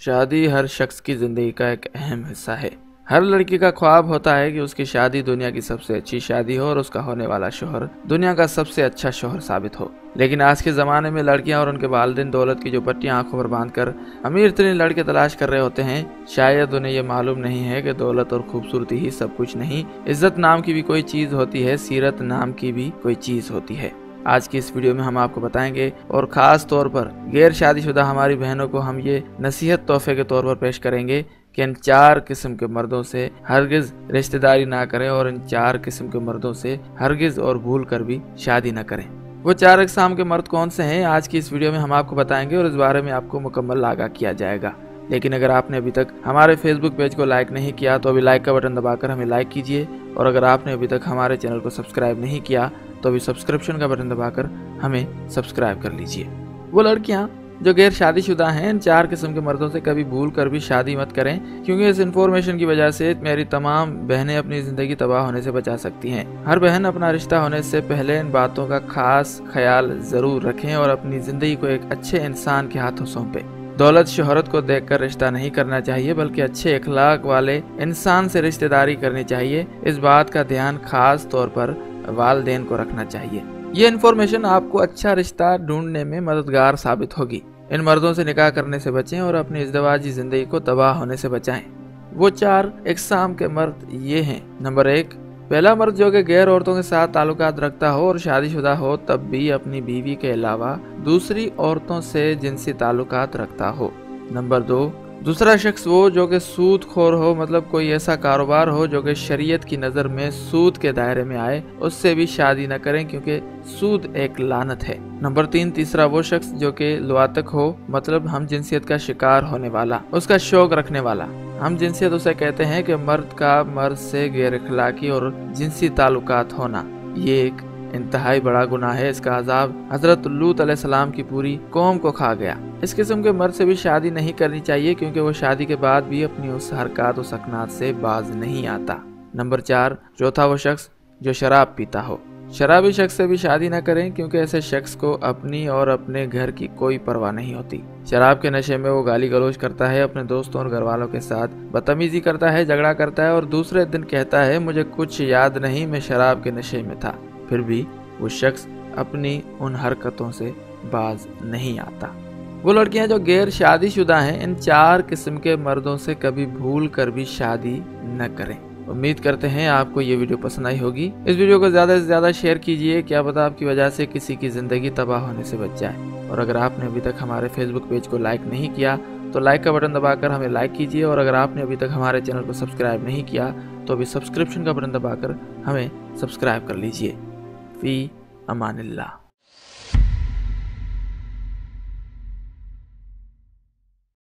शादी हर शख्स की जिंदगी का एक अहम हिस्सा है। हर लड़की का ख्वाब होता है कि उसकी शादी दुनिया की सबसे अच्छी शादी हो और उसका होने वाला शौहर दुनिया का सबसे अच्छा शौहर साबित हो। लेकिन आज के ज़माने में लड़कियां और उनके वालिदैन दौलत की जो पट्टियां आंखों पर बांधकर अमीर तरीन लड़के तलाश कर रहे होते हैं। शायद उन्हें ये मालूम नहीं है कि दौलत और खूबसूरती ही सब कुछ नहीं, इज्जत नाम की भी कोई चीज़ होती है, सीरत नाम की भी कोई चीज़ होती है। आज की इस वीडियो में हम आपको बताएंगे और ख़ास तौर पर गैर शादीशुदा हमारी बहनों को हम ये नसीहत तोहफे के तौर पर पेश करेंगे कि इन 4 किस्म के मर्दों से हरगिज़ रिश्तेदारी ना करें और इन 4 किस्म के मर्दों से हरगिज़ और भूल कर भी शादी ना करें। वो 4 अक़साम के मर्द कौन से हैं, आज की इस वीडियो में हम आपको बताएंगे और इस बारे में आपको मुकम्मल आगाह किया जाएगा। लेकिन अगर आपने अभी तक हमारे फेसबुक पेज को लाइक नहीं किया तो अभी लाइक का बटन दबाकर हमें लाइक कीजिए, और अगर आपने अभी तक हमारे चैनल को सब्सक्राइब नहीं किया तो अभी सब्सक्रिप्शन का बटन दबाकर हमें सब्सक्राइब कर लीजिए। वो लड़कियां जो गैर शादीशुदा हैं, इन 4 किस्म के मर्दों से कभी भूल कर भी शादी मत करें, क्योंकि इस इन्फॉर्मेशन की वजह से मेरी तमाम बहनें अपनी जिंदगी तबाह होने से बचा सकती हैं। हर बहन अपना रिश्ता होने से पहले इन बातों का खास ख्याल जरूर रखें और अपनी जिंदगी को एक अच्छे इंसान के हाथों सौंपे। दौलत शोहरत को देखकर रिश्ता नहीं करना चाहिए, बल्कि अच्छे अखलाक वाले इंसान से रिश्तेदारी करनी चाहिए। इस बात का ध्यान खास तौर पर वालिदैन को रखना चाहिए। ये इन्फॉर्मेशन आपको अच्छा रिश्ता ढूंढने में मददगार साबित होगी। इन मर्दों से निकाह करने से बचें और अपनी इज़्दिवाजी जिंदगी को तबाह होने से बचाएं। वो 4 अक़साम के मर्द ये हैं। नंबर 1, पहला मर्द जो कि गैर औरतों के साथ ताल्लुकात रखता हो और शादीशुदा हो तब भी अपनी बीवी के अलावा दूसरी औरतों से जिनसी ताल्लुकात रखता हो। नंबर 2, दूसरा शख्स वो जो कि सूद खोर हो, मतलब कोई ऐसा कारोबार हो जो कि शरीयत की नज़र में सूद के दायरे में आए, उससे भी शादी न करें क्योंकि सूद एक लानत है। नंबर 3, तीसरा वो शख्स जो कि लुआतक हो, मतलब हम जिनसियत का शिकार होने वाला, उसका शौक रखने वाला। हम जिनसियत उसे कहते हैं कि मर्द का मर्द से गैर अखलाकी और जिनसी ताल्लुकात होना, ये एक इंतहाई बड़ा गुनाह है। इसका अजाब हजरत लूत अलैहिस्सलाम की पूरी कौम को खा गया। इस किस्म के मर्द से भी शादी नहीं करनी चाहिए क्योंकि वो शादी के बाद भी अपनी उस हरकत और सकनात से बाज नहीं आता। नंबर 4, चौथा वो शख्स जो शराब पीता हो। शराबी शख्स से भी शादी न करें क्योंकि ऐसे शख्स को अपनी और अपने घर की कोई परवाह नहीं होती। शराब के नशे में वो गाली गलौज करता है, अपने दोस्तों और घर वालों के साथ बदतमीजी करता है, झगड़ा करता है और दूसरे दिन कहता है मुझे कुछ याद नहीं, मैं शराब के नशे में था। फिर भी वो शख्स अपनी उन हरकतों से बाज नहीं आता। वो लड़कियां जो गैर शादीशुदा हैं, इन 4 किस्म के मर्दों से कभी भूल कर भी शादी न करें। उम्मीद करते हैं आपको ये वीडियो पसंद आई होगी। इस वीडियो को ज़्यादा से ज़्यादा शेयर कीजिए, क्या पता आपकी वजह से किसी की ज़िंदगी तबाह होने से बच जाए। और अगर आपने अभी तक हमारे फेसबुक पेज को लाइक नहीं किया तो लाइक का बटन दबाकर हमें लाइक कीजिए, और अगर आपने अभी तक हमारे चैनल को सब्सक्राइब नहीं किया तो अभी सब्सक्रिप्शन का बटन दबाकर हमें सब्सक्राइब कर लीजिए। फी अमानिल्लाह।